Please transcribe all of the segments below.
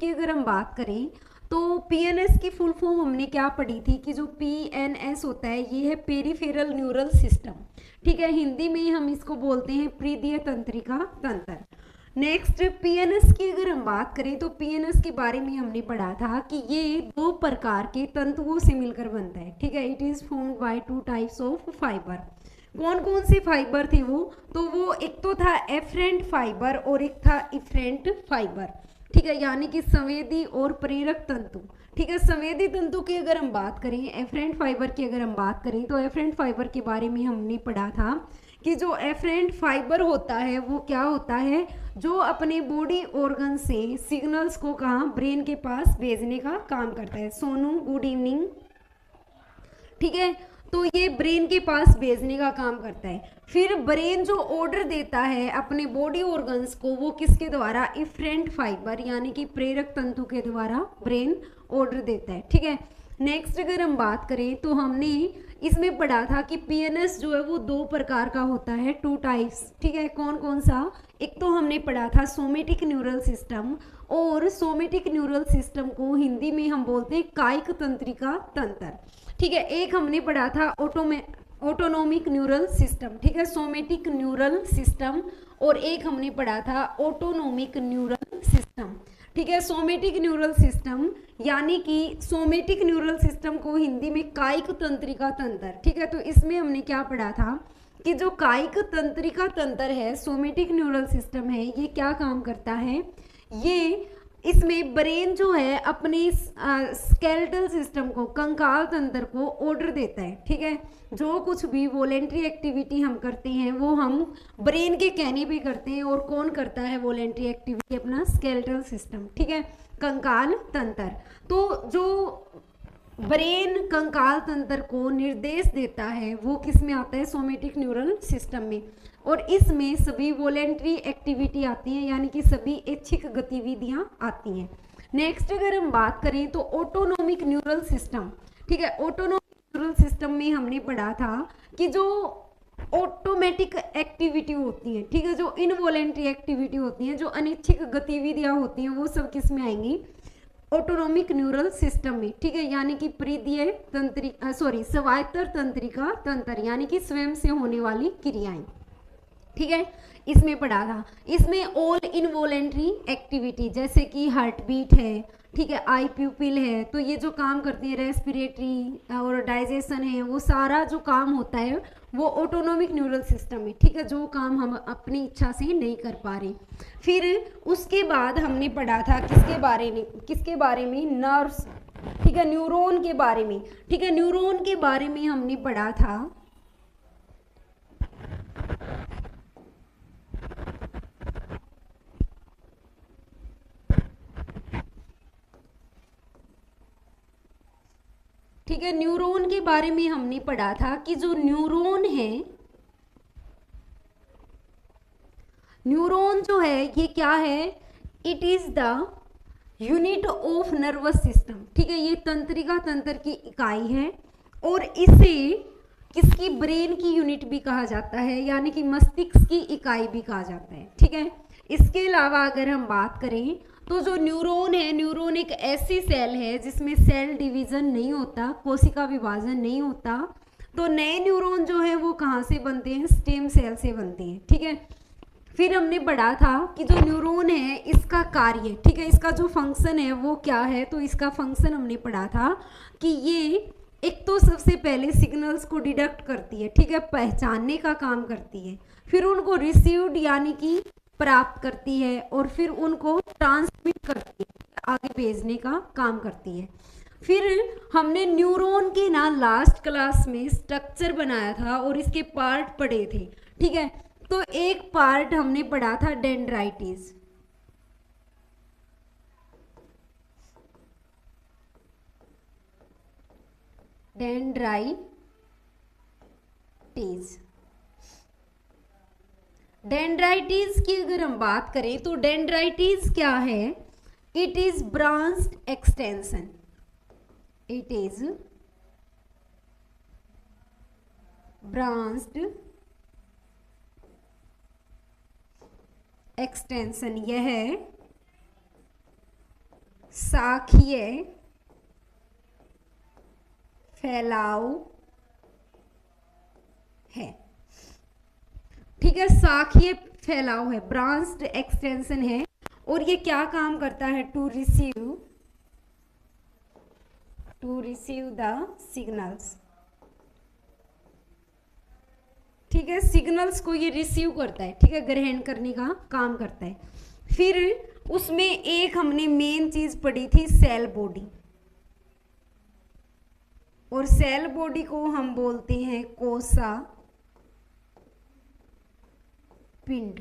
की अगर हम बात करें तो पीएनएस की फुल फॉर्म हमने क्या पढ़ी थी कि जो पीएनएस होता है ये है पेरिफेरल न्यूरल सिस्टम। ठीक है, हिंदी में हम इसको बोलते हैं परिधीय तंत्रिका तंत्र। नेक्स्ट पीएनएस की अगर हम बात करें तो पीएनएस के बारे में हमने पढ़ा था कि ये दो प्रकार के तंतुओं से मिलकर बनता है। ठीक है, it is formed by two types of fibre. कौन कौन से फाइबर थे वो? तो वो एक तो था एफरेंट फाइबर और एक था इफरेंट फाइबर। ठीक है, यानी कि संवेदी और प्रेरक तंतु। ठीक है, संवेदी तंतु की अगर हम बात करें, एफरेंट फाइबर की अगर हम बात करें तो एफरेंट फाइबर के बारे में हमने पढ़ा था कि जो एफरेंट फाइबर होता है वो क्या होता है, जो अपने बॉडी ऑर्गन से सिग्नल्स को कहाँ, ब्रेन के पास भेजने का काम करता है। Sonu good evening. ठीक है, तो ये ब्रेन के पास भेजने का काम करता है। फिर ब्रेन जो ऑर्डर देता है अपने बॉडी ऑर्गन्स को, वो किसके द्वारा, इफरेंट फाइबर यानी कि प्रेरक तंतु के द्वारा ब्रेन ऑर्डर देता है। ठीक है, नेक्स्ट अगर हम बात करें तो हमने इसमें पढ़ा था कि पीएनएस जो है वो दो प्रकार का होता है, टू टाइप्स। ठीक है, कौन कौन सा? एक तो हमने पढ़ा था सोमेटिक न्यूरल सिस्टम, और सोमेटिक न्यूरल सिस्टम को हिंदी में हम बोलते हैं कायिक तंत्रिका तंत्र। ठीक है, एक हमने पढ़ा था ऑटोनोमिक न्यूरल सिस्टम। ठीक है, सोमेटिक न्यूरल सिस्टम, और एक हमने पढ़ा था ऑटोनोमिक न्यूरल सिस्टम। ठीक है, सोमेटिक न्यूरल सिस्टम यानी कि सोमेटिक न्यूरल सिस्टम को हिंदी में कायिक तंत्रिका तंत्र। ठीक है, तो इसमें हमने क्या पढ़ा था कि जो कायिक तंत्रिका तंत्र है, सोमेटिक न्यूरल सिस्टम है, ये क्या काम करता है, ये इसमें ब्रेन जो है अपने स्केलेटल सिस्टम को, कंकाल तंत्र को ऑर्डर देता है। ठीक है, जो कुछ भी वॉलेंट्री एक्टिविटी हम करते हैं वो हम ब्रेन के कहने पे करते हैं, और कौन करता है वॉलेंट्री एक्टिविटी, अपना स्केलेटल सिस्टम। ठीक है, कंकाल तंत्र। तो जो ब्रेन कंकाल तंत्र को निर्देश देता है वो किस में आता है, सोमेटिक न्यूरल सिस्टम में, और इसमें सभी वॉलेंट्री एक्टिविटी आती हैं, यानी कि सभी ऐच्छिक गतिविधियां आती हैं। नेक्स्ट अगर हम बात करें तो ऑटोनोमिक न्यूरल सिस्टम। ठीक है, ऑटोनोमिक न्यूरल सिस्टम में हमने पढ़ा था कि जो ऑटोमेटिक एक्टिविटी होती है, ठीक है, जो इनवॉलेंट्री एक्टिविटी होती है, जो अनैच्छिक गतिविधियां होती हैं, वो सब किस में आएंगी, ऑटोनोमिक न्यूरल सिस्टम में। ठीक है, यानी कि परिधीय तंत्रिका, स्वायत्त तंत्रिका तंत्र, यानी कि स्वयं से होने वाली क्रियाएं। ठीक है, इसमें पढ़ा था। इसमें ऑल इनवॉलेंट्री एक्टिविटी जैसे कि हार्ट बीट है, ठीक है, आई प्यूपिल है, तो ये जो काम करती है, रेस्पिरेटरी और डाइजेशन है, वो सारा जो काम होता है वो ऑटोनोमिक न्यूरल सिस्टम में। ठीक है, जो काम हम अपनी इच्छा से नहीं कर पा रहे। फिर उसके बाद हमने पढ़ा था किसके बारे में, नर्व्स। ठीक है, न्यूरॉन के बारे में। ठीक है, न्यूरॉन के बारे में हमने पढ़ा था ठीक है, न्यूरॉन के बारे में हमने पढ़ा था कि जो न्यूरॉन है, न्यूरॉन जो है ये क्या है, it is the unit of nervous system. ठीक है, ये तंत्रिका तंत्र की इकाई है, और इसे किसकी, ब्रेन की यूनिट भी कहा जाता है, यानी कि मस्तिष्क की इकाई भी कहा जाता है। ठीक है, इसके अलावा अगर हम बात करें तो जो न्यूरॉन है, न्यूरॉन एक ऐसी सेल है जिसमें सेल डिवीजन नहीं होता, कोशिका विभाजन नहीं होता। तो नए न्यूरॉन जो है वो कहाँ से बनते हैं, स्टेम सेल से बनते हैं। ठीक है, फिर हमने पढ़ा था कि जो न्यूरॉन है इसका कार्य, ठीक है, इसका जो फंक्शन है वो क्या है, तो इसका फंक्शन हमने पढ़ा था कि ये एक तो सबसे पहले सिग्नल्स को डिडक्ट करती है, ठीक है, पहचानने का काम करती है, फिर उनको रिसीव्ड यानी कि प्राप्त करती है, और फिर उनको ट्रांसमिट करती है, आगे भेजने का काम करती है। फिर हमने न्यूरॉन के ना लास्ट क्लास में स्ट्रक्चर बनाया था और इसके पार्ट पढ़े थे। ठीक है, तो एक पार्ट हमने पढ़ा था डेंड्राइटिस। डेंड्राइटिस की अगर हम बात करें तो डेंड्राइटिस क्या है, it is branched extension, it is branched extension, यह शाखीय फैलाव है। ठीक है, शाखीय फैलाव है, ब्रांच्ड एक्सटेंशन है, और ये क्या काम करता है? To receive the signals. ठीक है, सिग्नल्स को ये रिसीव करता है, ठीक है, ग्रहण करने का काम करता है। फिर उसमें एक हमने मेन चीज पढ़ी थी, सेल बॉडी, और सेल बॉडी को हम बोलते हैं कोसा पिंड।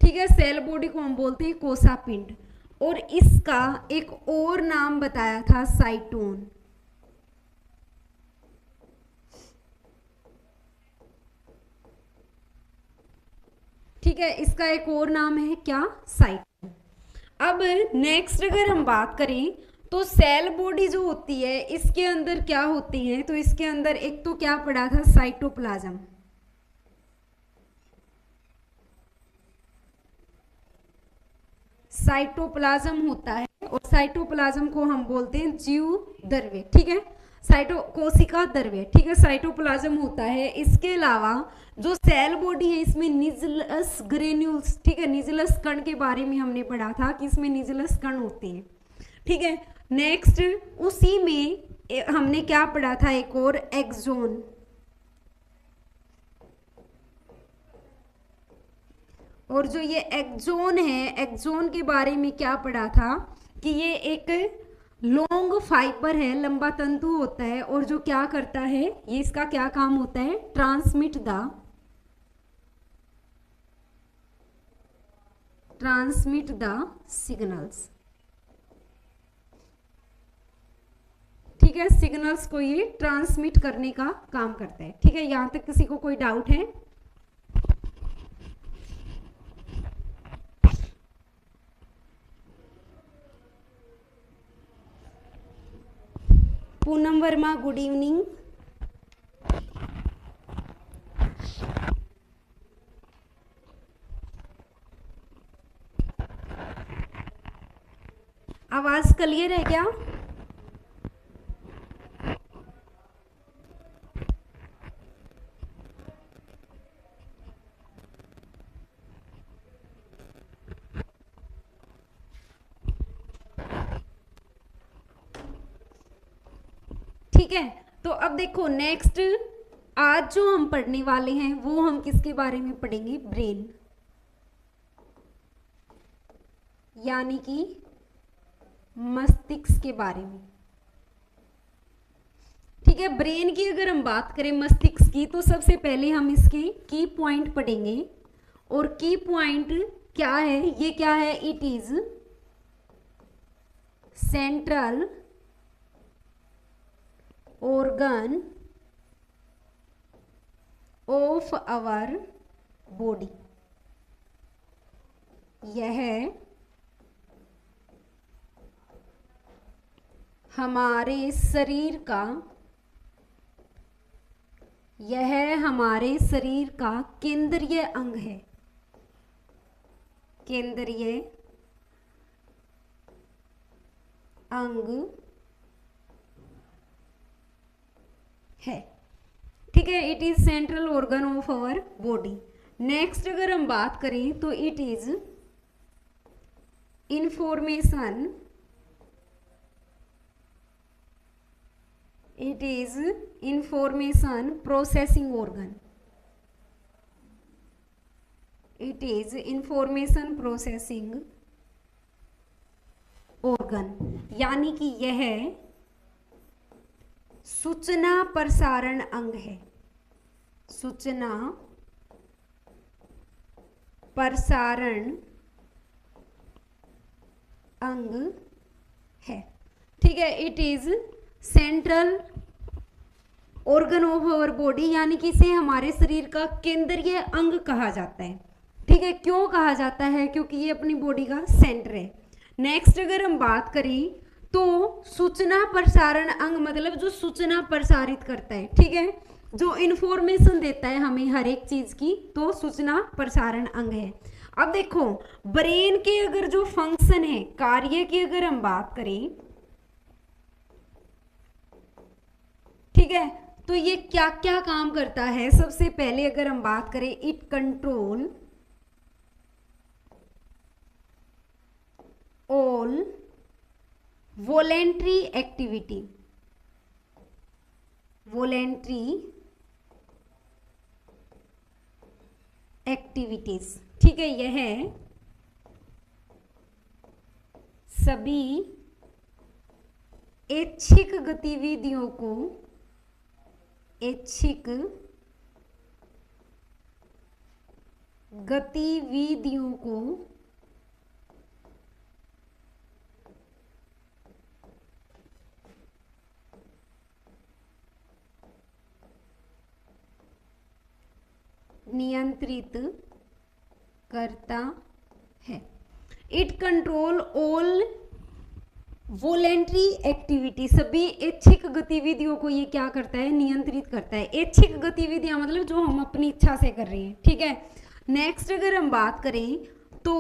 ठीक है, सेल बॉडी को हम बोलते हैं कोसा पिंड, और इसका एक और नाम बताया था, साइटोन। ठीक है, इसका एक और नाम है क्या? साइटोन। अब नेक्स्ट अगर हम बात करें तो सेल बॉडी जो होती है इसके अंदर क्या होती है? तो इसके अंदर एक तो क्या पढ़ा था? साइटोप्लाज्म। साइटोप्लाज्म होता है, और साइटोप्लाज्म को हम बोलते हैं जीव द्रव्य। ठीक है, कोशिका द्रव्य। ठीक है, साइटोप्लाज्म होता है। इसके अलावा जो सेल बॉडी है इसमें निजलस ग्रेन्यूल्स, ठीक है, निजलस कण के बारे में हमने पढ़ा था कि इसमें निजलस कण होते हैं। ठीक है, नेक्स्ट उसी में हमने क्या पढ़ा था? एक और एक्सोन। और जो ये एक्सोन है, एक्सोन के बारे में क्या पढ़ा था कि ये एक लॉन्ग फाइबर है, लंबा तंतु होता है, और जो क्या करता है, ये इसका क्या काम होता है? Transmit the signals. ठीक है, सिग्नल्स को ये ट्रांसमिट करने का काम करता है। ठीक है, यहां तक किसी को कोई डाउट है? Poonam Verma, good evening. आवाज क्लियर है क्या? ठीक है, तो अब देखो नेक्स्ट आज जो हम पढ़ने वाले हैं वो हम किसके बारे में पढ़ेंगे? ब्रेन, यानी कि मस्तिष्क के बारे में। ठीक है, ब्रेन की अगर हम बात करें मस्तिष्क की, तो सबसे पहले हम इसके की पॉइंट पढ़ेंगे। और की पॉइंट क्या है? ये क्या है? It is central organ of our body। यह हमारे शरीर का, यह हमारे शरीर का केंद्रीय अंग है, केंद्रीय अंग है। ठीक है, it is central organ of our body. Next अगर हम बात करें तो it is information, it is information processing organ, it is information processing organ, यानी कि यह सूचना प्रसारण अंग है, सूचना प्रसारण अंग है। ठीक है, it is central organ of our body, यानी कि इसे हमारे शरीर का केंद्रीय अंग कहा जाता है। ठीक है, क्यों कहा जाता है? क्योंकि ये अपनी बॉडी का सेंटर है। नेक्स्ट अगर हम बात करें तो सूचना प्रसारण अंग मतलब जो सूचना प्रसारित करता है, ठीक है, जो इंफॉर्मेशन देता है हमें हर एक चीज की, तो सूचना प्रसारण अंग है। अब देखो ब्रेन के अगर जो फंक्शन है, कार्य की अगर हम बात करें, ठीक है, तो ये क्या क्या काम करता है। सबसे पहले अगर हम बात करें, it control all voluntary activity, voluntary activities, ठीक है, यह सभी ऐच्छिक गतिविधियों को, ऐच्छिक गतिविधियों को नियंत्रित करता है। It control all voluntary activity, सभी ऐच्छिक गतिविधियों को ये क्या करता है, नियंत्रित करता है। ऐच्छिक गतिविधियां मतलब जो हम अपनी इच्छा से कर रहे हैं, ठीक है। नेक्स्ट अगर हम बात करें तो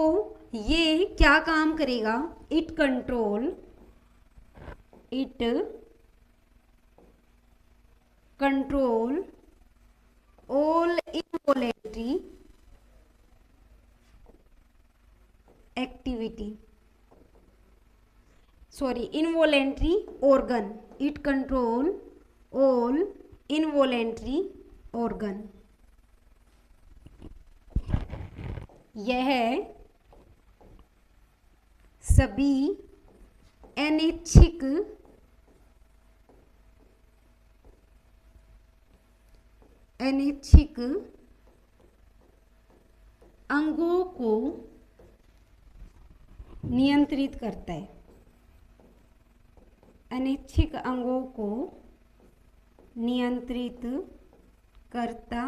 ये क्या काम करेगा, it control all involuntary activity, sorry involuntary organ, it control all involuntary organ, यह सभी अनैच्छिक अंगों को नियंत्रित करता है, अनैच्छिक अंगों को नियंत्रित करता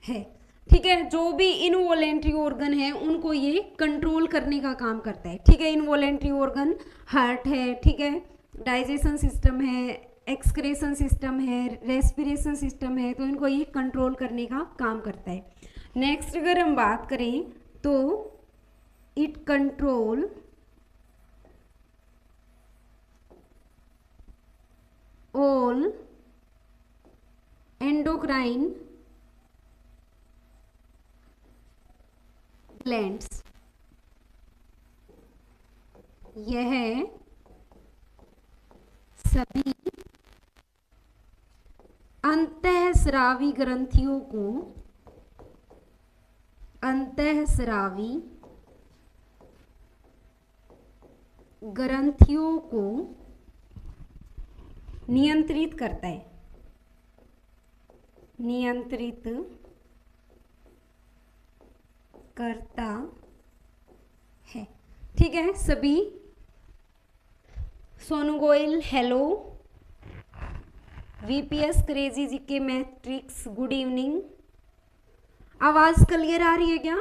है, ठीक है। जो भी इनवॉलेंट्री ऑर्गन है उनको ये कंट्रोल करने का काम करता है, ठीक है। इनवॉलेंट्री ऑर्गन हार्ट है, ठीक है, डाइजेशन सिस्टम है, एक्सक्रेशन सिस्टम है, रेस्पिरेशन सिस्टम है, तो इनको ये कंट्रोल करने का काम करता है। नेक्स्ट अगर हम बात करें तो it control all endocrine glands, यह सभी अंतःस्रावी ग्रंथियों को, अंतःस्रावी ग्रंथियों को नियंत्रित करता है, नियंत्रित करता है, ठीक है। सभी Sonu Goyal hello, VPS crazy ji के मैट्रिक्स गुड इवनिंग। आवाज क्लियर आ रही है क्या,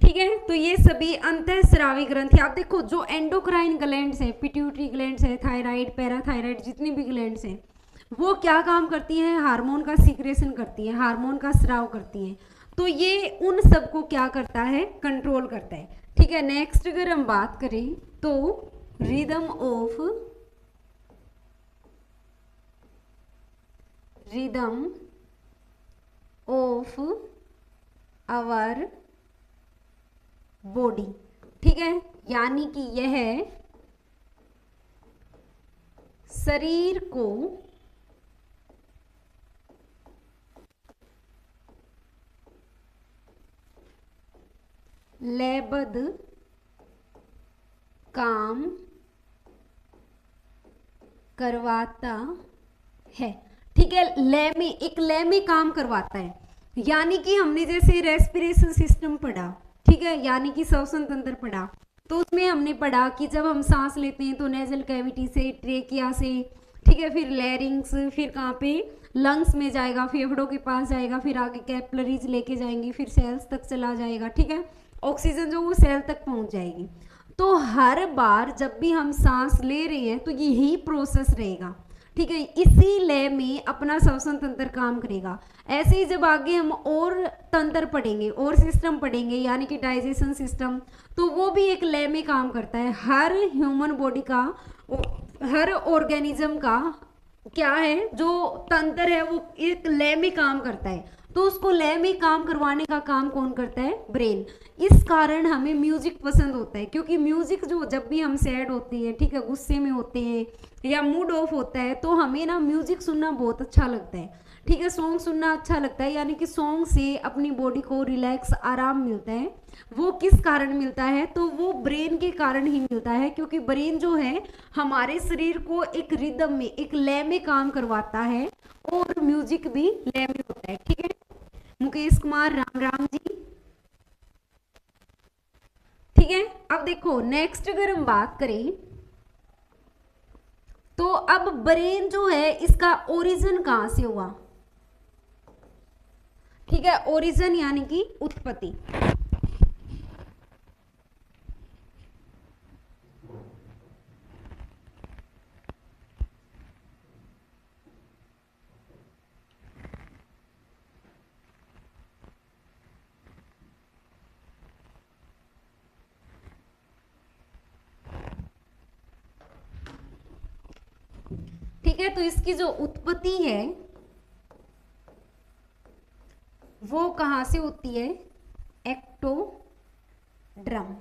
ठीक है। तो ये सभी अंतःस्रावी ग्रंथि, आप देखो जो एंडोक्राइन ग्लैंड्स है, पिट्यूटरी ग्लैंड्स है, थायराइड, पैराथायराइड, जितनी भी ग्लैंड्स हैं वो क्या काम करती हैं, हार्मोन का सीक्रेशन करती हैं, हार्मोन का स्राव करती हैं, तो ये उन सब को क्या करता है, कंट्रोल करता है, ठीक है। नेक्स्ट अगर हम बात करें तो रिदम ऑफ आवर बॉडी, ठीक है, यानी कि यह शरीर को लयबद्ध काम करवाता है, ठीक है। लय में, एक लय में काम करवाता है, यानी कि हमने जैसे रेस्पिरेशन सिस्टम पढ़ा, ठीक है, यानी कि श्वसन तंत्र पढ़ा, तो उसमें हमने पढ़ा कि जब हम सांस लेते हैं तो नेजल कैविटी से, ट्रेकिया से, ठीक है, फिर लैरिंग्स, फिर कहाँ पे लंग्स में जाएगा, फेफड़ों के पास जाएगा, फिर आगे कैपिलरीज लेके जाएंगी, फिर सेल्स तक चला जाएगा, ठीक है, ऑक्सीजन जो वो सेल तक पहुंच जाएगी। तो हर बार जब भी हम सांस ले रहे हैं तो यही प्रोसेस रहेगा, ठीक है, इसी लय में अपना श्वसन तंत्र काम करेगा। ऐसे ही जब आगे हम और तंत्र पढ़ेंगे और सिस्टम पढ़ेंगे, यानी कि डाइजेशन सिस्टम, तो वो भी एक लय में काम करता है। हर ह्यूमन बॉडी का, हर ऑर्गेनिज्म का क्या है, जो तंत्र है वो एक लय में काम करता है। तो उसको लय में काम करवाने का काम कौन करता है? ब्रेन। इस कारण हमें म्यूजिक पसंद होता है, क्योंकि म्यूजिक जो, जब भी हम सैड होते हैं, ठीक है, गुस्से में होते हैं या मूड ऑफ होता है, तो हमें ना म्यूजिक सुनना बहुत अच्छा लगता है। ठीक है, सॉन्ग सुनना अच्छा लगता है, यानी कि सॉन्ग से अपनी बॉडी को रिलैक्स, आराम मिलता है। वो किस कारण मिलता है? तो वो ब्रेन के कारण ही मिलता है, क्योंकि ब्रेन जो है हमारे शरीर को एक रिदम में, एक लय में काम करवाता है, और म्यूजिक भी लय में होता है। ठीक है, मुकेश कुमार, राम राम जी। ठीक है, अब देखो नेक्स्ट अगर हम बात करें, तो अब ब्रेन जो है इसका ओरिजिन कहां से हुआ? ठीक है, ओरिजिन यानी कि उत्पत्ति। ठीक है, तो इसकी जो उत्पत्ति है वो कहां से होती है? एक्टोड्रम।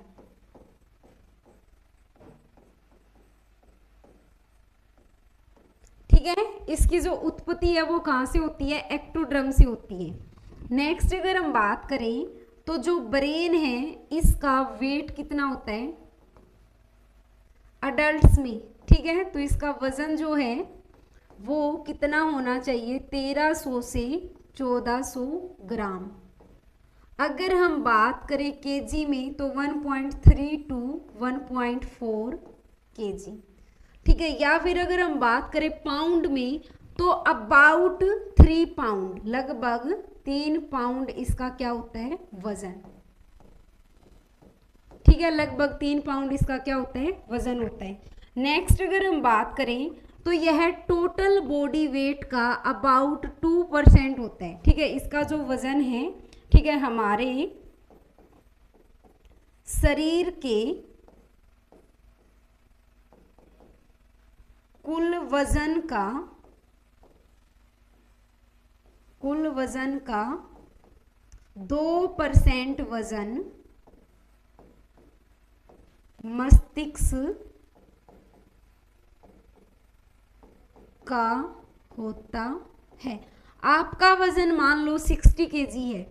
ठीक है, इसकी जो उत्पत्ति है वो कहां से होती है? एक्टोड्रम से होती है। नेक्स्ट अगर हम बात करें, तो जो ब्रेन है इसका वेट कितना होता है अडल्ट्स में? ठीक है, तो इसका वजन जो है वो कितना होना चाहिए? 1300 से 1400 ग्राम। अगर हम बात करें केजी में, तो 1.3 टू 1.4 केजी। ठीक है, या फिर अगर हम बात करें पाउंड में, तो अबाउट 3 पाउंड, लगभग 3 पाउंड इसका क्या होता है? वजन। ठीक है, लगभग 3 पाउंड इसका क्या होता है? वजन होता है। नेक्स्ट अगर हम बात करें, तो यह टोटल बॉडी वेट का अबाउट 2% होता है। ठीक है, इसका जो वजन है, ठीक है, हमारे शरीर के कुल वजन का 2% वजन मस्तिष्क का होता है। आपका वजन मान लो 60 केजी है।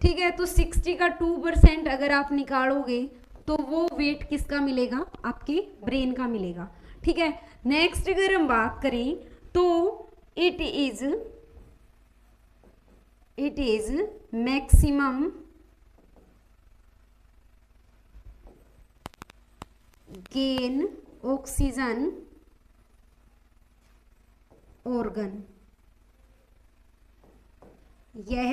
ठीक है, तो 60 का 2% अगर आप निकालोगे, तो वो वेट किसका मिलेगा? आपके ब्रेन का मिलेगा। ठीक है, नेक्स्ट अगर हम बात करें, तो it is maximum gain oxygen organ. यह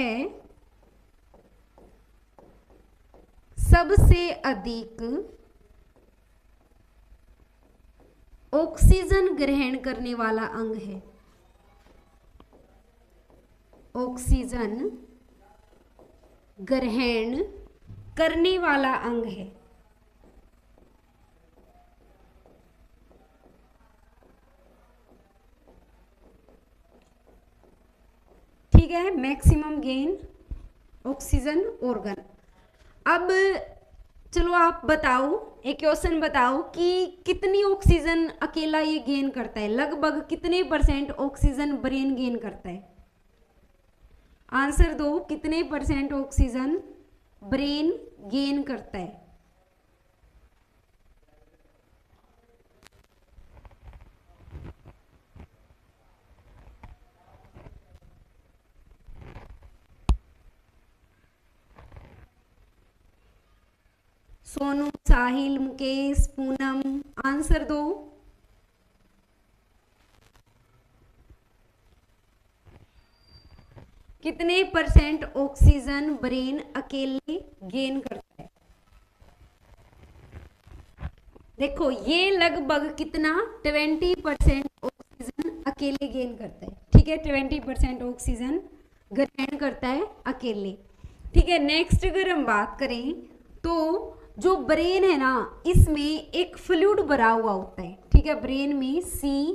सबसे अधिक ऑक्सीजन ग्रहण करने वाला अंग है। ऑक्सीजन ग्रहण करने वाला अंग है। ठीक है, मैक्सिमम गेन ऑक्सीजन ऑर्गन। अब चलो आप बताओ, एक क्वेश्चन बताओ कि कितनी ऑक्सीजन अकेला ये गेन करता है? लगभग कितने % ऑक्सीजन ब्रेन गेन करता है? आंसर दो, कितने % ऑक्सीजन ब्रेन गेन करता है? सोनू, साहिल, मुकेश, पूनम, आंसर दो। कितने % ऑक्सीजन ब्रेन अकेले गेन करता है? देखो, ये लगभग कितना 20% ऑक्सीजन अकेले गेन करता है, ठीक है। 20% ऑक्सीजन ग्रहण करता है अकेले, ठीक है। नेक्स्ट अगर हम बात करें तो जो ब्रेन है ना, इसमें एक फ्लूइड भरा हुआ होता है, ठीक है। ब्रेन में CSF,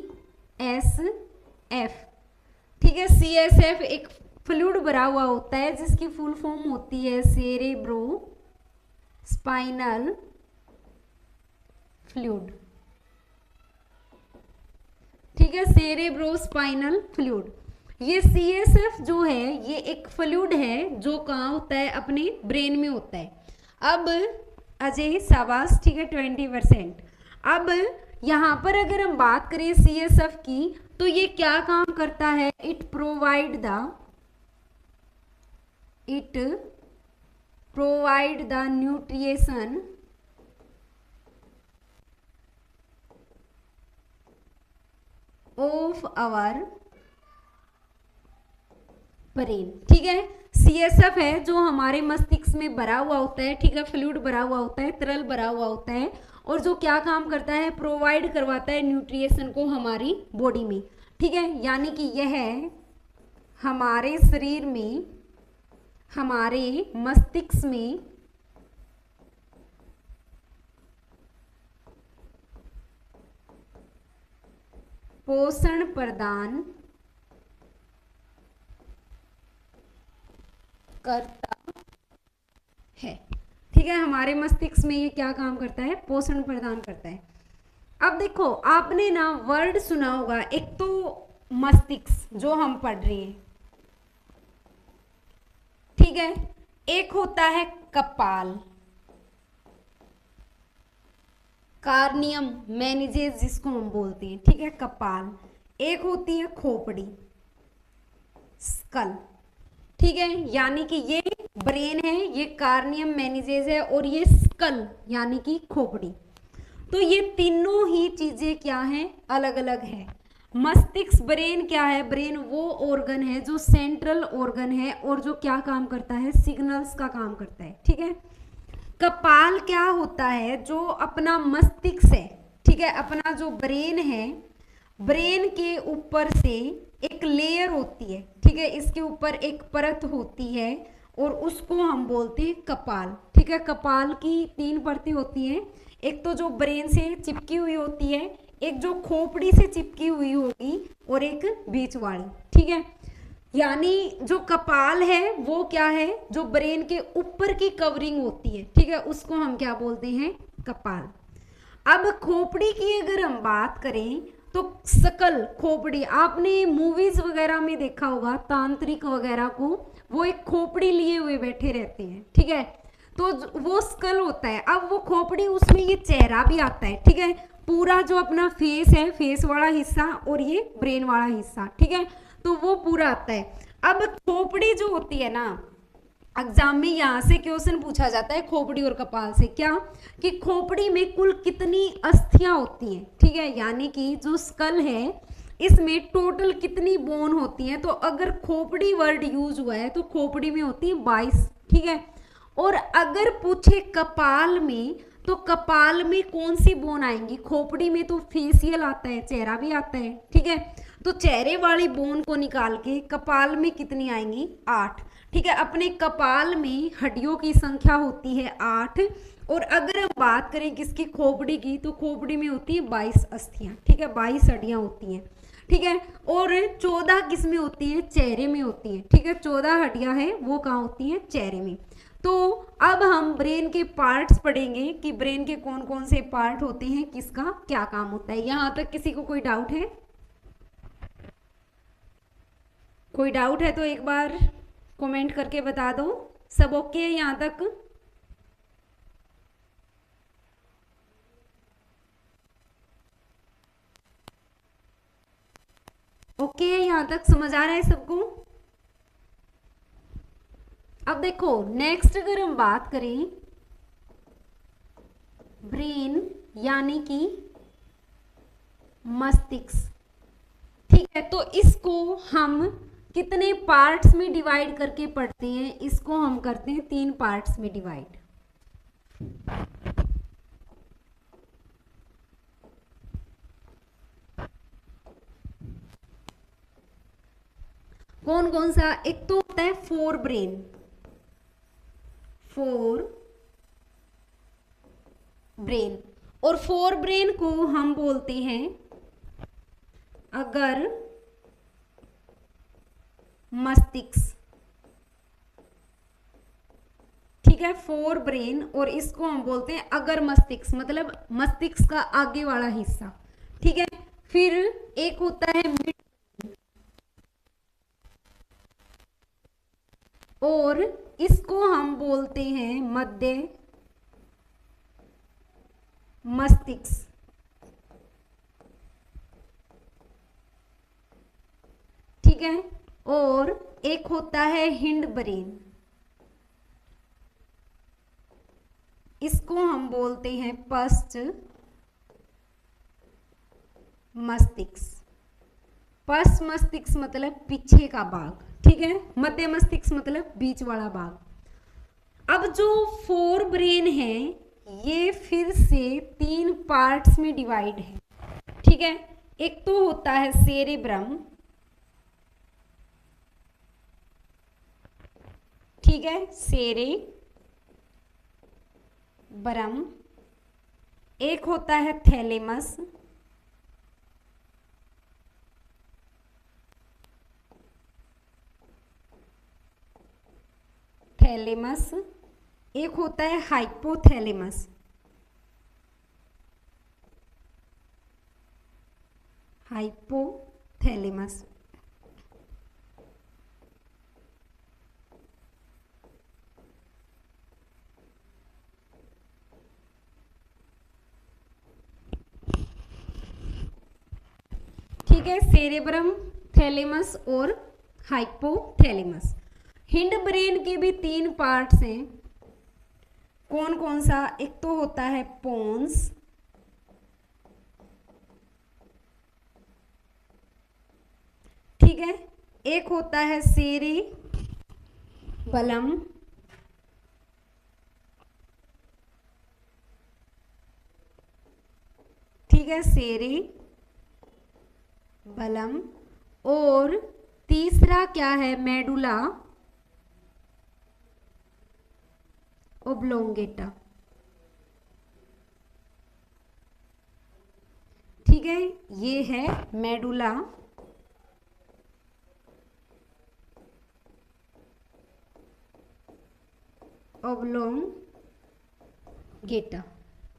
ठीक है, CSF एक फ्लूइड भरा हुआ होता है जिसकी फुल फॉर्म होती है सेरेब्रो स्पाइनल फ्लूइड, ठीक है, सेरेब्रोस्पाइनल फ्लूइड। ये CSF जो है ये एक फ्लूइड है जो कहाँ होता है, अपने ब्रेन में होता है। अब अजय शाबाश, ठीक है, 20%। अब यहाँ पर अगर हम बात करें CSF की तो ये क्या काम करता है, it provide the nutrition of our brain, ठीक है। CSF है जो हमारे मस्तिष्क में भरा हुआ होता है, ठीक है, फ्लूइड भरा हुआ होता है, तरल भरा हुआ होता है, और जो क्या काम करता है, प्रोवाइड करवाता है न्यूट्रिशन को हमारी बॉडी में, ठीक है। यानी कि यह हमारे शरीर में, हमारे मस्तिष्क में पोषण प्रदान करता है, ठीक है। हमारे मस्तिष्क में ये क्या काम करता है, पोषण प्रदान करता है। अब देखो आपने ना वर्ड सुना होगा, एक तो मस्तिष्क जो हम पढ़ रहे हैं, ठीक है, एक होता है कपाल, कार्नियम मेनिजेस जिसको हम बोलते हैं, ठीक है, कपाल। एक होती है खोपड़ी, स्कल, ठीक है, यानी कि ये ब्रेन है, ये कार्नियम मेनिजेस है, और ये स्कल यानी कि खोपड़ी। तो ये तीनों ही चीजें क्या हैं, अलग अलग है। मस्तिष्क ब्रेन क्या है, ब्रेन वो ऑर्गन है जो सेंट्रल ऑर्गन है और जो क्या काम करता है, सिग्नल्स का काम करता है, ठीक है। कपाल क्या होता है, जो अपना मस्तिष्क है, ठीक है, अपना जो ब्रेन है, ब्रेन के ऊपर से एक लेयर होती है, ठीक है, इसके ऊपर एक परत होती है और उसको हम बोलते हैं कपाल, ठीक है। कपाल की 3 परतें होती हैं, एक तो जो ब्रेन से चिपकी हुई होती है, एक जो खोपड़ी से चिपकी हुई होगी, और एक बीच वाली, ठीक है। यानी जो कपाल है वो क्या है, जो ब्रेन के ऊपर की कवरिंग होती है, ठीक है, उसको हम क्या बोलते हैं, कपाल। अब खोपड़ी की अगर हम बात करें तो सकल खोपड़ी, आपने मूवीज वगैरह में देखा होगा तांत्रिक वगैरह को, वो एक खोपड़ी लिए हुए बैठे रहते हैं, ठीक है, तो वो स्कल होता है। अब वो खोपड़ी, उसमें ये चेहरा भी आता है, ठीक है, पूरा जो अपना फेस है, फेस वाला हिस्सा और ये ब्रेन वाला हिस्सा, ठीक है, तो वो पूरा आता है। अब खोपड़ी जो होती है ना, एग्जाम में यहाँ से क्वेश्चन पूछा जाता है खोपड़ी और कपाल से, क्या कि खोपड़ी में कुल कितनी अस्थियां होती हैं, ठीक है, यानी कि जो स्कल है इसमें टोटल कितनी बोन होती हैं। तो अगर खोपड़ी वर्ड यूज हुआ है तो खोपड़ी में होती है 22, ठीक है। और अगर पूछे कपाल में तो कपाल में कौन सी बोन आएंगी, खोपड़ी में तो फेशियल आता है, चेहरा भी आता है, ठीक है, तो चेहरे वाली बोन को निकाल के कपाल में कितनी आएंगी, 8, ठीक है। अपने कपाल में हड्डियों की संख्या होती है 8, और अगर हम बात करें किसकी, खोपड़ी की, तो खोपड़ी में होती है 22 अस्थियां, ठीक है, 22 हड्डियां होती हैं, ठीक है। और 14 किस में होती हैं, चेहरे में होती हैं, ठीक है, 14 हड्डियां हैं वो कहाँ होती हैं, चेहरे में। तो अब हम ब्रेन के पार्ट्स पढ़ेंगे कि ब्रेन के कौन कौन से पार्ट होते हैं, किसका क्या काम होता है। यहां तक किसी को कोई डाउट है, कोई डाउट है तो एक बार कमेंट करके बता दो। सब ओके है यहां तक, ओके है यहां तक, समझ आ रहा है सबको। अब देखो नेक्स्ट अगर हम बात करें ब्रेन यानी कि मस्तिष्क, ठीक है, तो इसको हम कितने पार्ट्स में डिवाइड करके पढ़ते हैं, इसको हम करते हैं 3 पार्ट्स में डिवाइड। कौन कौन सा, एक तो होता है फोर ब्रेन, फोर ब्रेन, और फोर ब्रेन को हम बोलते हैं अगर मस्तिष्क, ठीक है, फोर ब्रेन, और इसको हम बोलते हैं अगर मस्तिष्क, मतलब मस्तिष्क का आगे वाला हिस्सा, ठीक है। फिर एक होता है मिड, और इसको हम बोलते हैं मध्य मस्तिष्क, ठीक है। और एक होता है हिंड ब्रेन, इसको हम बोलते हैं पश्च मस्तिष्क। पश्च मस्तिष्क मतलब पीछे का भाग, ठीक है। मध्य मस्तिष्क मतलब बीच वाला भाग। अब जो फोर ब्रेन है ये फिर से 3 पार्ट्स में डिवाइड है, ठीक है। एक तो होता है सेरेब्रम, ठीक है, सेरेब्रम। एक होता है थैलेमस, थैलेमस। एक होता है हाइपोथैलेमस, हाइपोथैलेमस। ठीक है, सेरेब्रम, थैलेमस और हाइपोथैलेमस। हिंड ब्रेन के भी 3 पार्ट्स हैं, कौन कौन सा, एक तो होता है पोन्स, ठीक है। एक होता है सेरेबलम, ठीक है, सेरेबलम। और तीसरा क्या है, मेडुला ओब्लोंगेटा, ठीक है। ये है मेडुला ओब्लोंगेटा,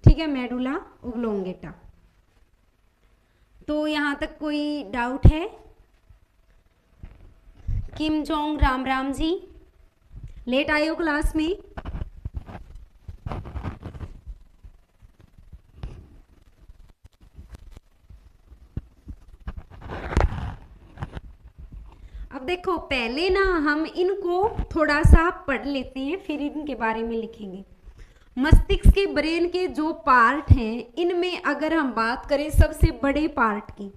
ठीक है, मेडुला ओब्लोंगेटा। तो यहां तक कोई डाउट है? Kim Jong Ram Ram ji, late आए हो क्लास में? अब देखो, पहले ना हम इनको थोड़ा सा पढ़ लेते हैं, फिर इनके बारे में लिखेंगे। मस्तिष्क के, ब्रेन के जो पार्ट हैं, इनमें अगर हम बात करें सबसे बड़े पार्ट की,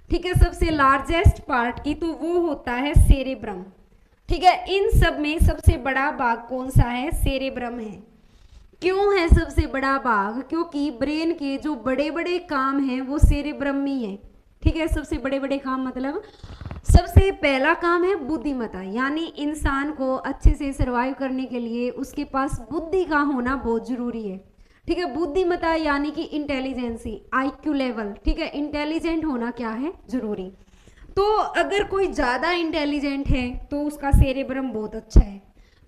ठीक है, सबसे लार्जेस्ट पार्ट की, तो वो होता है सेरेब्रम, ठीक है। इन सब में सबसे बड़ा भाग कौन सा है? सेरेब्रम है। क्यों है सबसे बड़ा भाग? क्योंकि ब्रेन के जो बड़े बड़े काम हैं वो सेरेब्रम में ही है, ठीक है। सबसे बड़े बड़े काम मतलब सबसे पहला काम है बुद्धिमत्ता, यानी इंसान को अच्छे से सरवाइव करने के लिए उसके पास बुद्धि का होना बहुत जरूरी है, ठीक है। बुद्धिमत्ता यानी कि इंटेलिजेंसी, आईक्यू लेवल, ठीक है, इंटेलिजेंट होना क्या है? जरूरी। तो अगर कोई ज़्यादा इंटेलिजेंट है तो उसका सेरेब्रम बहुत अच्छा है,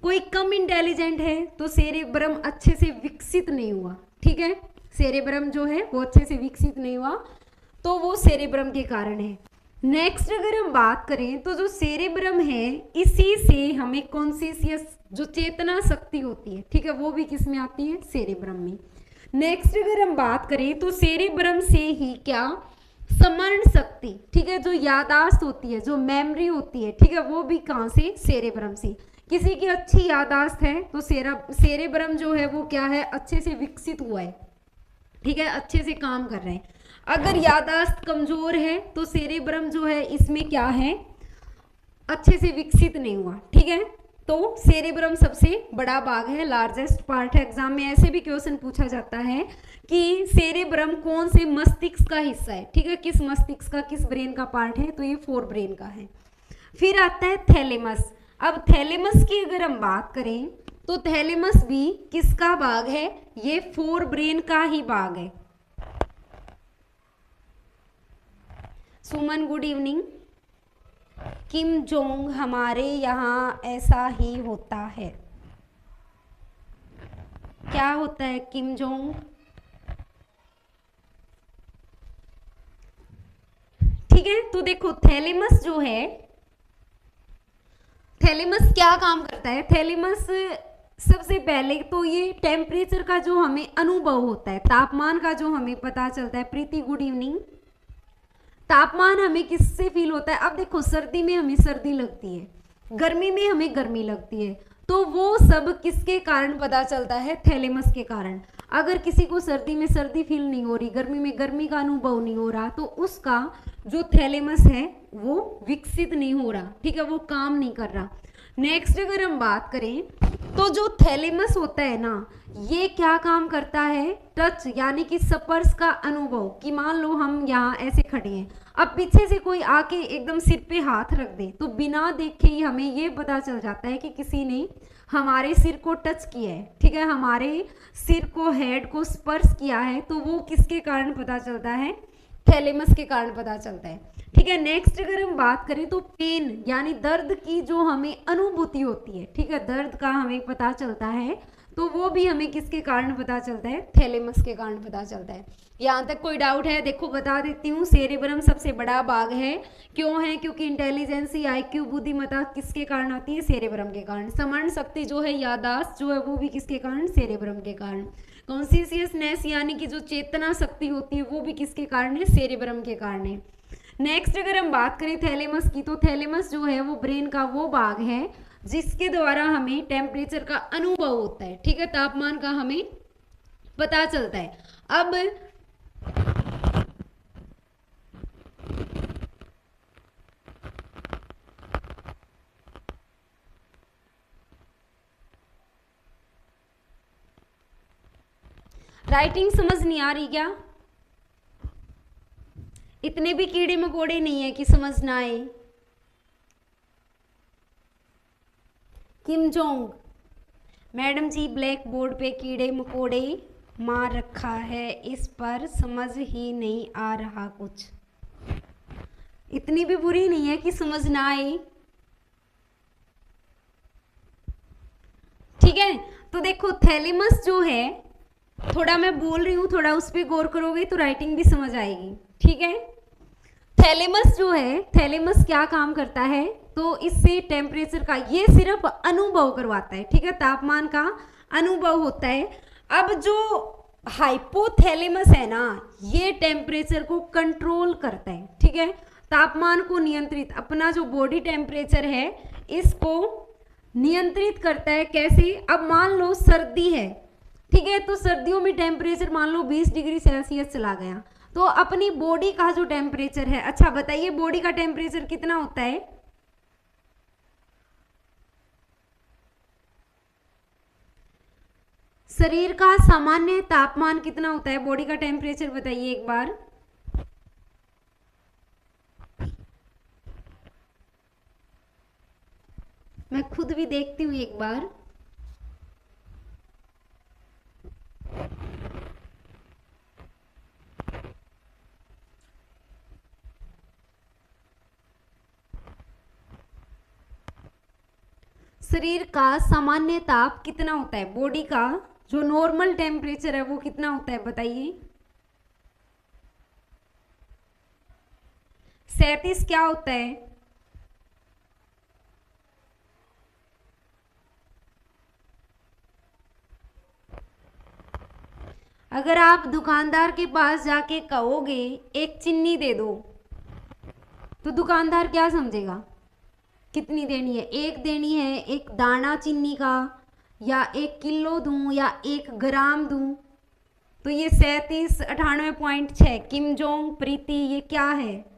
कोई कम इंटेलिजेंट है तो सेरेब्रम अच्छे से विकसित नहीं हुआ, ठीक है। सेरेब्रम जो है वो अच्छे से विकसित नहीं हुआ, तो वो सेरेब्रम के कारण है। नेक्स्ट अगर हम बात करें तो जो सेरेब्रम है, इसी से हमें कॉन्शियस, जो चेतना शक्ति होती है, ठीक है, वो भी किस में आती है? सेरेब्रम में। नेक्स्ट अगर हम बात करें तो सेरेब्रम से ही क्या, स्मरण शक्ति, ठीक है, जो याददाश्त होती है, जो मेमोरी होती है, ठीक है, वो भी कहाँ से? सेरेब्रम से। किसी की अच्छी याददाश्त है तो सेरेब्रम जो है वो क्या है? अच्छे से विकसित हुआ है, ठीक है, अच्छे से काम कर रहे हैं। अगर याददाश्त कमजोर है तो सेरेब्रम जो है इसमें क्या है? अच्छे से विकसित नहीं हुआ, ठीक है। तो सेरेब्रम सबसे बड़ा भाग है, लार्जेस्ट पार्ट है। एग्जाम में ऐसे भी क्वेश्चन पूछा जाता है कि सेरेब्रम कौन से मस्तिष्क का हिस्सा है, ठीक है, किस मस्तिष्क का, किस ब्रेन का पार्ट है? तो ये 4 ब्रेन का है। फिर आता है थैलेमस। अब थैलेमस की अगर हम बात करें तो थैलेमस भी किसका भाग है, ये फोर ब्रेन का ही भाग है। सुमन गुड इवनिंग। किम जोंग हमारे यहाँ ऐसा ही होता है। क्या होता है किम जोंग? ठीक है, तो देखो थैलेमस जो है, थैलेमस क्या काम करता है? थैलेमस सबसे पहले तो ये टेम्परेचर का जो हमें अनुभव होता है, तापमान का जो हमें पता चलता है। प्रीति गुड इवनिंग। तापमान हमें किससे फील होता है? अब देखो सर्दी में हमें सर्दी लगती है, गर्मी में हमें गर्मी लगती है, तो वो सब किसके कारण पता चलता है? थैलेमस के कारण। अगर किसी को सर्दी में सर्दी फील नहीं हो रही, गर्मी में गर्मी का अनुभव नहीं हो रहा, तो उसका जो थैलेमस है वो विकसित नहीं हो रहा, ठीक है, वो काम नहीं कर रहा। नेक्स्ट अगर हम बात करें तो जो थैलेमस होता है ना, ये क्या काम करता है? टच यानी कि स्पर्श का अनुभव, कि मान लो हम यहाँ ऐसे खड़े हैं, अब पीछे से कोई आके एकदम सिर पे हाथ रख दे तो बिना देखे ही हमें ये पता चल जाता है कि किसी ने हमारे सिर को टच किया है, ठीक है, हमारे सिर को, हेड को स्पर्श किया है। तो वो किसके कारण पता चलता है? थैलेमस के कारण पता चलता है, ठीक है। नेक्स्ट अगर हम बात करें तो पेन यानी दर्द की जो हमें अनुभूति होती है, ठीक है, दर्द का हमें पता चलता है, तो वो भी हमें किसके कारण पता चलता है? थैलेमस के कारण पता चलता है। यहाँ तक कोई डाउट है? देखो बता देती हूँ, सेरेब्रम सबसे बड़ा भाग है। क्यों है? क्योंकि इंटेलिजेंसी, आईक्यू, बुद्धिमत्ता किसके कारण आती है? सेरेब्रम के कारण। स्मरण शक्ति जो है, याददाश्त जो है, वो भी किसके कारण? सेरेब्रम के कारण। कॉन्शियसनेस यानी कि जो चेतना शक्ति होती है, वो भी किसके कारण है? सेरेब्रम के कारण है। नेक्स्ट अगर हम बात करें थैलेमस की, तो थैलेमस जो है वो ब्रेन का वो भाग है जिसके द्वारा हमें टेम्परेचर का अनुभव होता है, ठीक है, तापमान का हमें पता चलता है। अब राइटिंग समझ नहीं आ रही क्या? इतने भी कीड़े मकोड़े नहीं है कि समझ ना आए। किम जोंग मैडम जी ब्लैक बोर्ड पे कीड़े मकोड़े मार रखा है, इस पर समझ ही नहीं आ रहा कुछ। इतनी भी बुरी नहीं है कि समझ ना आए, ठीक है। तो देखो थैलेमस जो है, थोड़ा मैं बोल रही हूँ, थोड़ा उस पर गौर करोगे तो राइटिंग भी समझ आएगी, ठीक है। थैलेमस जो है, थैलेमस क्या काम करता है? तो इससे टेम्परेचर का ये सिर्फ अनुभव करवाता है, ठीक है, तापमान का अनुभव होता है। अब जो हाइपोथैलेमस है ना, ये टेम्परेचर को कंट्रोल करता है, ठीक है, तापमान को नियंत्रित, अपना जो बॉडी टेम्परेचर है इसको नियंत्रित करता है। कैसे? अब मान लो सर्दी है, ठीक है, तो सर्दियों में टेम्परेचर मान लो 20 डिग्री सेल्सियस चला गया, तो अपनी बॉडी का जो टेम्परेचर है, अच्छा बताइए बॉडी का टेम्परेचर कितना होता है? शरीर का सामान्य तापमान कितना होता है? बॉडी का टेम्परेचर बताइए एक बार। मैं खुद भी देखती हूँ एक बार। शरीर का सामान्य ताप कितना होता है? बॉडी का जो नॉर्मल टेम्परेचर है वो कितना होता है बताइए? 37 क्या होता है? अगर आप दुकानदार के पास जाके कहोगे एक चीनी दे दो, तो दुकानदार क्या समझेगा? कितनी देनी है? एक देनी है, एक दाना चीनी का, या 1 किलो दूं, या 1 ग्राम दूं? तो ये 3798.6 किम जोंग प्रीति ये क्या है?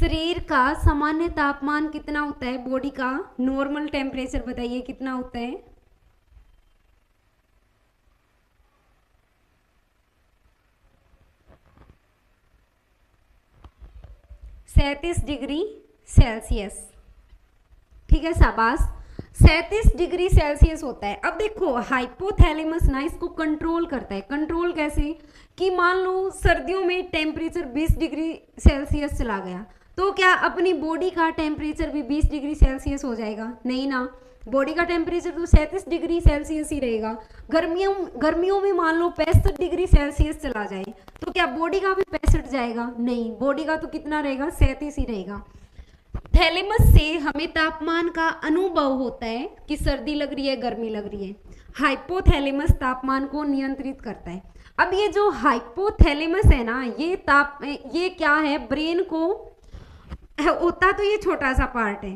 शरीर का सामान्य तापमान कितना होता है? बॉडी का नॉर्मल टेम्परेचर बताइए कितना होता है? 37 डिग्री सेल्सियस। ठीक है, शाबाश। 37 डिग्री सेल्सियस होता है। अब देखो हाइपोथैलेमस ना इसको कंट्रोल करता है। कंट्रोल कैसे? कि मान लो सर्दियों में टेम्परेचर 20 डिग्री सेल्सियस चला गया, तो क्या अपनी बॉडी का टेम्परेचर भी 20 डिग्री सेल्सियस हो जाएगा? नहीं ना, बॉडी का टेम्परेचर तो 37 डिग्री सेल्सियस ही रहेगा। गर्मियों में मान लो 65 डिग्री सेल्सियस चला जाए, तो क्या बॉडी का भी 65 जाएगा? नहीं, बॉडी का तो कितना रहेगा? 37 ही रहेगा। थैलेमस से हमें तापमान का अनुभव होता है कि सर्दी लग रही है, गर्मी लग रही है। हाइपोथैलेमस तापमान को नियंत्रित करता है। अब ये जो हाइपोथैलेमस है ना, ये क्या है? ब्रेन को होता तो ये छोटा सा पार्ट है,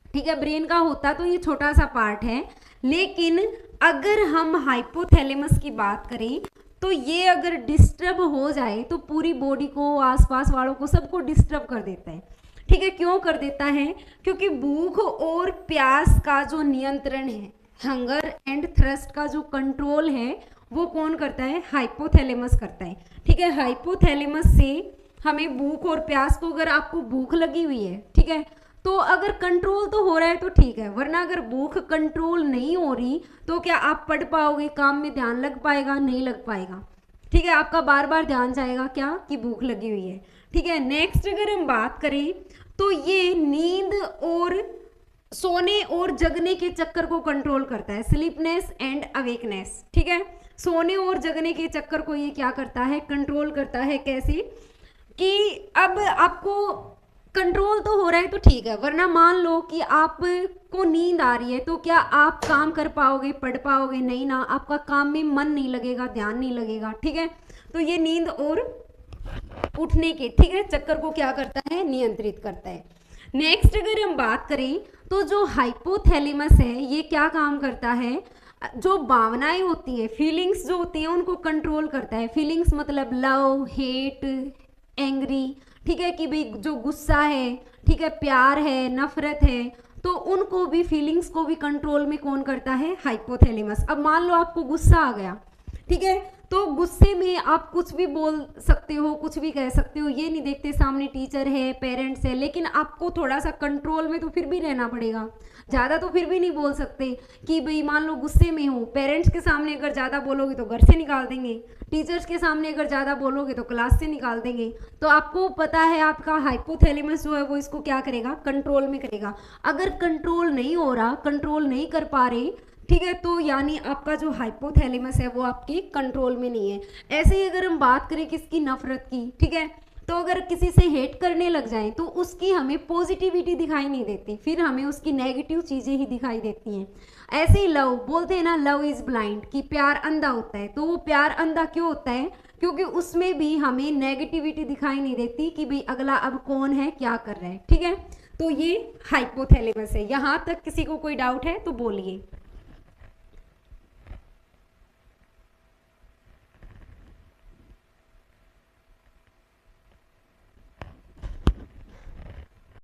ठीक है, ब्रेन का होता तो ये छोटा सा पार्ट है, लेकिन अगर हम हाइपोथैलेमस की बात करें तो ये अगर डिस्टर्ब हो जाए तो पूरी बॉडी को, आसपास वालों को, सबको डिस्टर्ब कर देता है। ठीक है, क्यों कर देता है? क्योंकि भूख और प्यास का जो नियंत्रण है, हंगर एंड थ्रस्ट का जो कंट्रोल है, वो कौन करता है? हाइपोथैलेमस करता है। ठीक है, हाइपोथैलेमस से हमें भूख और प्यास को, अगर आपको भूख लगी हुई है, ठीक है, तो अगर कंट्रोल तो हो रहा है तो ठीक है, वरना अगर भूख कंट्रोल नहीं हो रही तो क्या आप पढ़ पाओगे? काम में ध्यान लग पाएगा? नहीं लग पाएगा। ठीक है, आपका बार बार ध्यान जाएगा क्या? कि भूख लगी हुई है। ठीक है, नेक्स्ट अगर हम बात करें तो ये नींद और सोने और जगने के चक्कर को कंट्रोल करता है, स्लीपनेस एंड अवेकनेस। ठीक है, सोने और जगने के चक्कर को ये क्या करता है? कंट्रोल करता है। कैसे? कि अब आपको कंट्रोल तो हो रहा है तो ठीक है, वरना मान लो कि आपको नींद आ रही है तो क्या आप काम कर पाओगे, पढ़ पाओगे? नहीं ना, आपका काम में मन नहीं लगेगा, ध्यान नहीं लगेगा। ठीक है, तो ये नींद और उठने के, ठीक है, चक्कर को क्या करता है? नियंत्रित करता है। नेक्स्ट अगर हम बात करें तो जो हाइपोथैलेमस है ये क्या काम करता है? जो भावनाएं होती है, फीलिंग्स जो होती हैं, उनको कंट्रोल करता है। फीलिंग्स मतलब लव, हेट, एंग्री, ठीक है, कि भाई जो गुस्सा है, ठीक है, प्यार है, नफरत है, तो उनको भी, फीलिंग्स को भी कंट्रोल में कौन करता है? हाइपोथैलेमस। अब मान लो आपको गुस्सा आ गया, ठीक है, तो गुस्से में आप कुछ भी बोल सकते हो, कुछ भी कह सकते हो, ये नहीं देखते सामने टीचर है, पेरेंट्स है, लेकिन आपको थोड़ा सा कंट्रोल में तो फिर भी रहना पड़ेगा। ज़्यादा तो फिर भी नहीं बोल सकते कि भाई मान लो गुस्से में हो, पेरेंट्स के सामने अगर ज़्यादा बोलोगे तो घर से निकाल देंगे, टीचर्स के सामने अगर ज़्यादा बोलोगे तो क्लास से निकाल देंगे। तो आपको पता है आपका हाइपोथैलेमस जो है वो इसको क्या करेगा? कंट्रोल में करेगा। अगर कंट्रोल नहीं हो रहा, कंट्रोल नहीं कर पा रहे, ठीक है, तो यानी आपका जो हाइपोथैलेमस है वो आपके कंट्रोल में नहीं है। ऐसे ही अगर हम बात करें किसकी? नफरत की, ठीक है, तो अगर किसी से हेट करने लग जाए तो उसकी हमें पॉजिटिविटी दिखाई नहीं देती, फिर हमें उसकी नेगेटिव चीज़ें ही दिखाई देती हैं। ऐसे ही लव, बोलते हैं ना लव इज़ ब्लाइंड, कि प्यार अंधा होता है। तो वो प्यार अंधा क्यों होता है? क्योंकि उसमें भी हमें नेगेटिविटी दिखाई नहीं देती कि भाई अगला अब कौन है, क्या कर रहा है। ठीक है, तो ये हाइपोथैलेमस है। यहाँ तक किसी को कोई डाउट है तो बोलिए।